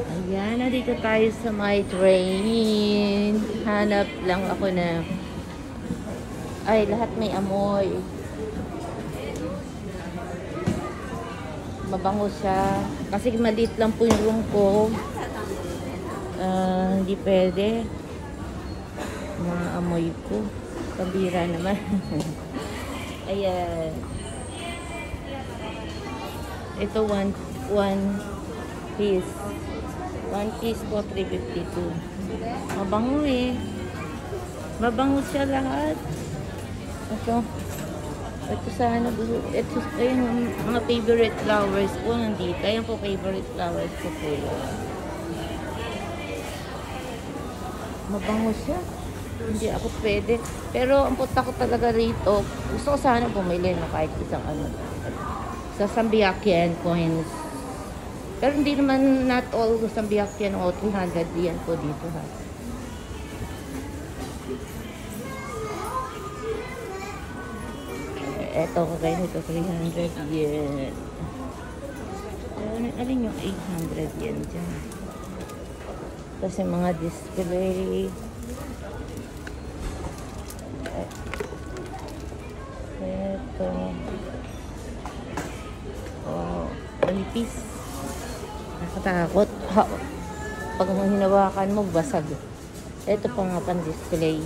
Ayan, nandito tayo sa my train. Hanap lang ako na... Ay, lahat may amoy. Mabango siya. Kasi maliit lang po yung room ko. Hindi pwede. Maamoy ko. Kabira naman. Ayan. Ito one piece. One piece po, 352. Mabango eh. Mabango siya lahat. Ito sana. Ito yung mga favorite flowers po nandito. Ayan po favorite flowers ko po. Mabango siya. Hindi ako pwede. Pero ang punta ko talaga rito, gusto ko sana bumili na kahit isang ano. Sa Sambiakian coins. Pero hindi naman not all Sambiakian o 300 yan po dito ha. Eto kakain ito 300 yen. Alin yung 800 yen dyan? Kasi mga display. Eto. Wow. One piece. Nakatakot. Pag hinawakan mo, basag. Ito pa nga pang display.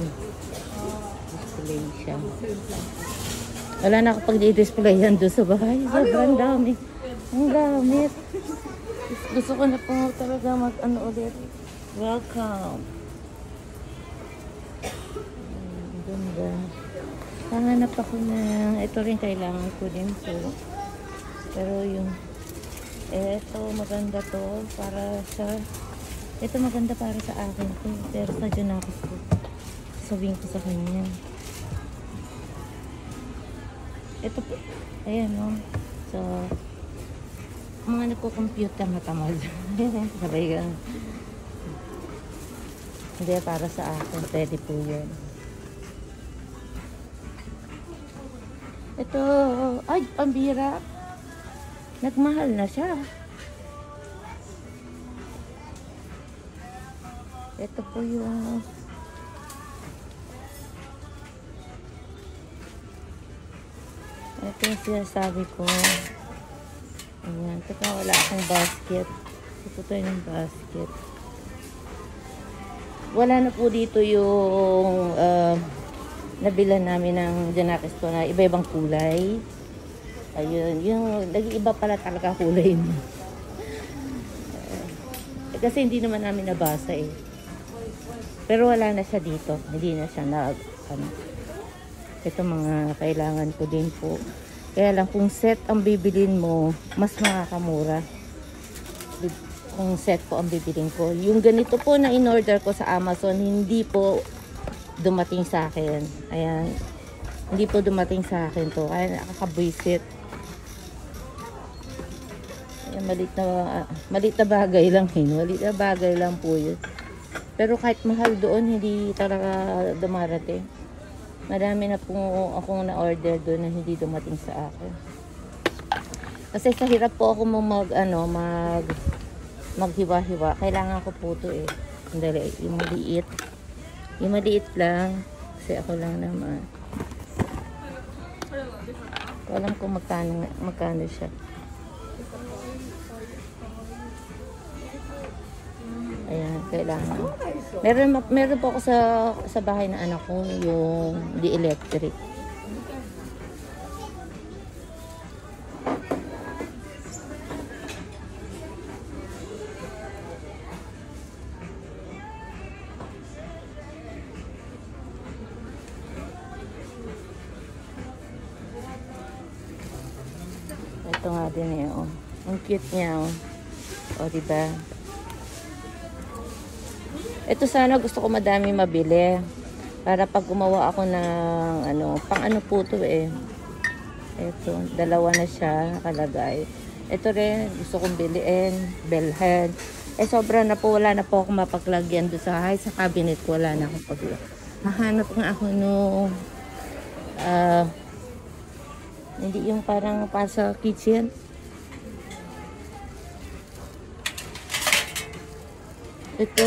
Display siya. Wala na kapag i-display yan doon sa bahay. Sobrang dami. Ang gamit. Gusto ko na po talaga mag-ano ulit. Welcome. Ganda. Hanganap ako ng... Ito rin kailangan ko din po. Pero yung... Ito maganda to. Para sa... Ito maganda para sa akin to. Pero sa dyan ako po. Sabihin ko sa kanya. Ito po. Ayan o. So... Mga nagko-compute ka matamad. Sabay ka. Hindi, para sa akin. Pwede po yan. Ito. Ay, pambira. Nagmahal na siya. Ito po yung... Ito yung sinasabi ko. Ayan. Teka, wala akong basket. Ito tayo ng basket. Wala na po dito yung nabilan namin ng Janakis ko na iba-ibang kulay. Ayun. Yung nag-iiba pala talaga kulay mo. Kasi hindi naman namin nabasa eh. Pero wala na siya dito. Hindi na siya ito mga kailangan ko din po. Kaya lang kung set ang bibilin mo, mas makakamura. Kung set po ang bibilin ko. Yung ganito po na in-order ko sa Amazon, hindi po dumating sa akin. Ayan. Hindi po dumating sa akin to. Kaya nakakabwisit. Ayan, malit na bagay lang yun. Malit na bagay lang po yun. Pero kahit mahal doon, hindi talaga dumarating. Marami na po akong na-order doon na hindi dumating sa akin. Kasi sa hirap po ako maghiwa-hiwa. Kailangan ko po ito eh. Sandali, yung maliit. Yung maliit lang. Kasi ako lang naman. Alam ko magkano siya. Ayan, kailangan. Meron po ako sa bahay na anak ko, yung di electric. Ito nga din eh, oh. Ang cute niya, oh. O, diba? Ito sana gusto ko madami mabili. Para pag gumawa ako ng pang ano po to eh. Ito, dalawa na siya nakalagay. Ito rin, gusto kong biliin, belhead. Eh, sobra na po, wala na po ako mapaglagyan doon sa cabinet ko, wala na akong paglagyan. Hahanap nga ako no, hindi yung parang para sa kitchen. Ito,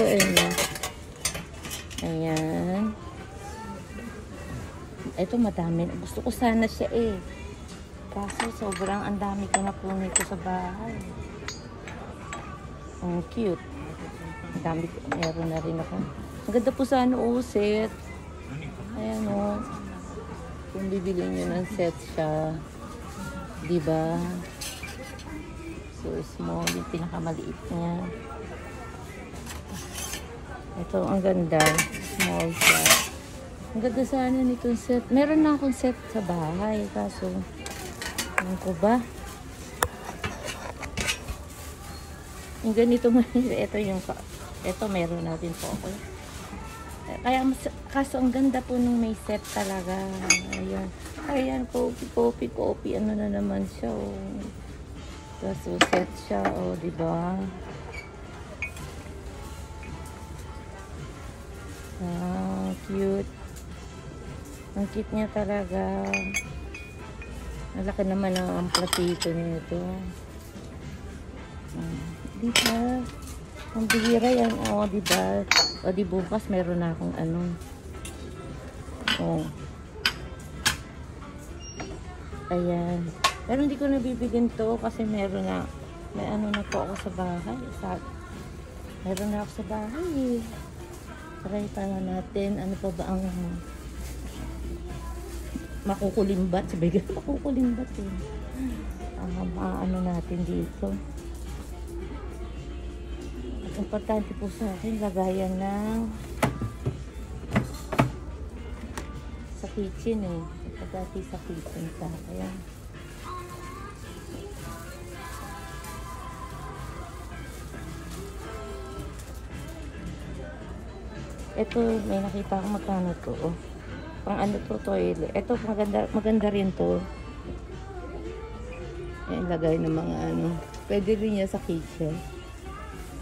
ayan. Ito madami. Gusto ko sana siya eh. Kaso sobrang ang dami ko na po nito sa bahay. Ang cute. Ang dami ko. Meron na rin ako. Ang ganda po sana set. Ayan o. Kung bibili nyo ng set siya. Diba? So small. Yung pinakamaliit niya. Ito ang ganda. Small siya. Ang ganda sana nitong set. Meron na akong set sa bahay. Kaso, ano ko ba? Yung ganito ito meron natin po ako. Kaya, kaso ang ganda po nung may set talaga. Ayan. Ayan, copy. Ano na naman siya, oh. Kaso set siya, oh, diba? Cute. Ang cute niya talaga. Malaki naman ang platito nito. Diba? Ang bihira yan. O, diba? O, di bukas meron na akong ano. O. Ayan. Pero hindi ko nabibigyan to kasi meron na. May ano na po ako sa bahay. Meron na ako sa bahay eh. Try pa nga natin. Ano pa ba ang makukulimbat? Sabi ka, makukulimbat eh. Ang ano natin dito. At importante po sa akin, lagayan ng sa kitchen eh. Pagkati sa kitchen sa kaya. Ito, may nakita akong magkano to. Oh. Pang ano to, toilet. Ito, maganda rin to. Ayan, lagay ng mga ano. Pwede rin niya sa kitchen.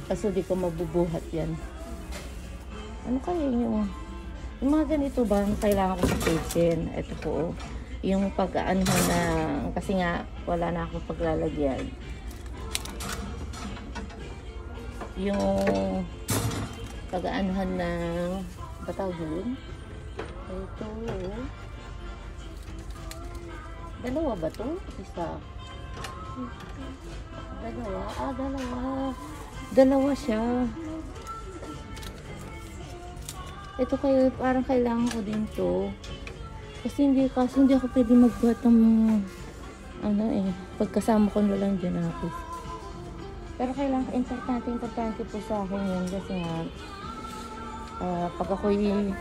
Kaso di ko mabubuhat yan. Ano kaya yung mga ganito ba kailangan ko sa kitchen? Ito po, oh. Yung pag-ano na, kasi nga, wala na akong paglalagyan. Yung pag-aanuhan na batawin. Ito. Dalawa ba to? Isa. Dalawa. Dalawa. Dalawa siya. Ito kayo, parang kailangan ko din to. Kasi hindi ako pwede magbuhat ng ano eh. Pagkasama ko na lang dyan ako. Pero kailangan, importante po sa akin yun. Kasi nga, pag ako'y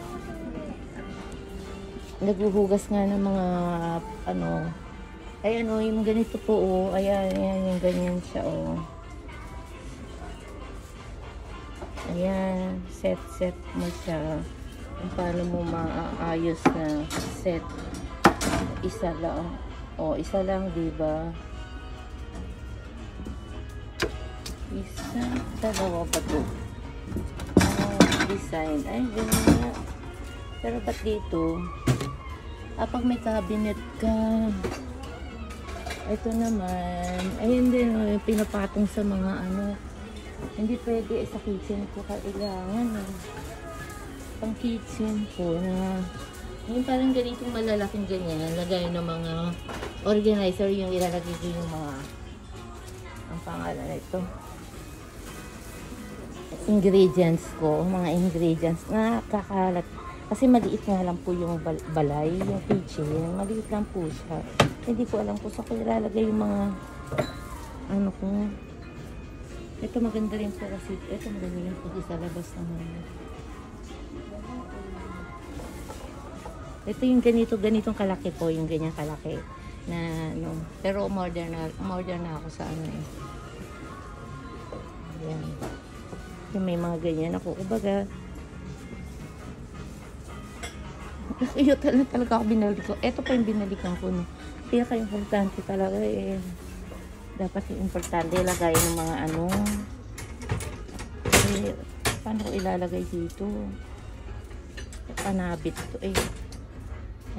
naghuhugas nga ng mga ano, ay ano, yung ganito po, oh, ayan, yung ganyan siya, oh. Ayan, set mo siya. Kung paano mo maayos na set. Isa lang. Oh, isa lang, diba? Isa, dalawa pa to. Design. Ay, ganyan nga. Pero ba't dito? Pag may cabinet ka, ito naman, ayun din, pinapatong sa mga ano, hindi pwede sa kitchen ko kailangan. Pang kitchen ko na, yung parang ganitong malalaking ganyan, lagay ng mga organizer, yung ilalagay ko yung mga, ang pangalan na ito. Ingredients ko, mga ingredients na kakalat. Kasi maliit nga lang po yung balay, yung kitchen, maliit lang po siya. Hindi ko alam kung saan ko ilalagay yung mga ano ko. Ito maganda rin po kasi, ito maganda rin po sa labas naman. Ito yung ganitong kalaki po, yung ganyan kalaki na ano, pero modern na ako sa ano eh. Ayan. Yung may mga ganyan ako, kumbaga nakiyutan na talaga ako binalik ko. Ito pa yung binalikan ko, no. Pinaka-importante talaga eh, dapat yung importante ilagay ng mga ano eh, paano ko ilalagay dito, panabit to eh.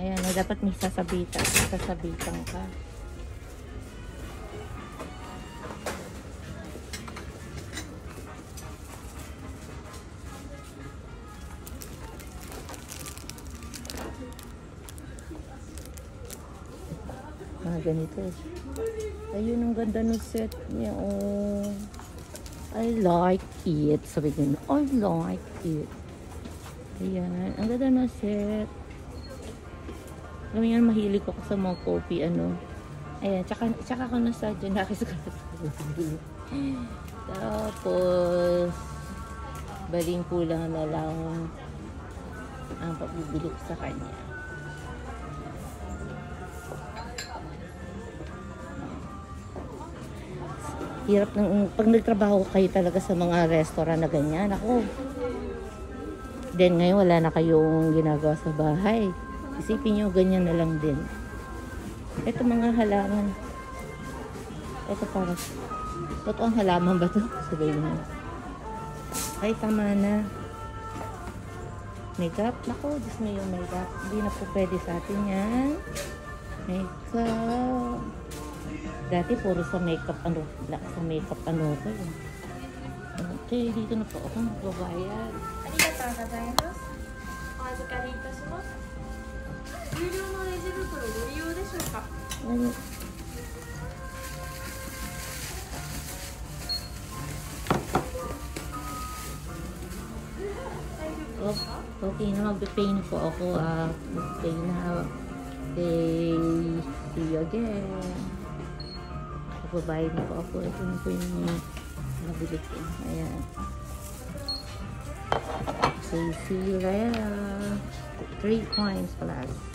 Ayan, dapat may sasabitan ka. ganito. Ayun, ang ganda ng set niya. Oh. I like it. Sabi ko, I like it. Ayan. Ang ganda ng set. Alam yan, mahilig ako sa mga coffee, ano. Ayan. Tsaka ko na sa dyan. Tapos, baling kulang na lang ang pagbibili ko sa kanya. Hirap ng pag nagtrabaho kayo talaga sa mga restaurant na ganyan. Ako. Then ngayon wala na kayong ginagawa sa bahay. Isipin nyo ganyan na lang din. Ito mga halaman. Ito para. Ito ang halaman ba to? Sabihin mo. Ay tama na. Makeup. Naku, Diyos mo yung makeup. Hindi na po pwede sa atin yan. Makeup. Dati puro sa makeup ano ko yun. Okay, dito na po ako magbabayad. ありがとうございます。お預かりいたします。有料のレジ袋ご利用でしょうか。Ano? Okay na, mag-pay na po ako. Mag-pay na. Okay, see you again. Magbabayad na po ako. Ito na po yung nabili ko. Ayan. So, see you later. 3 coins plus.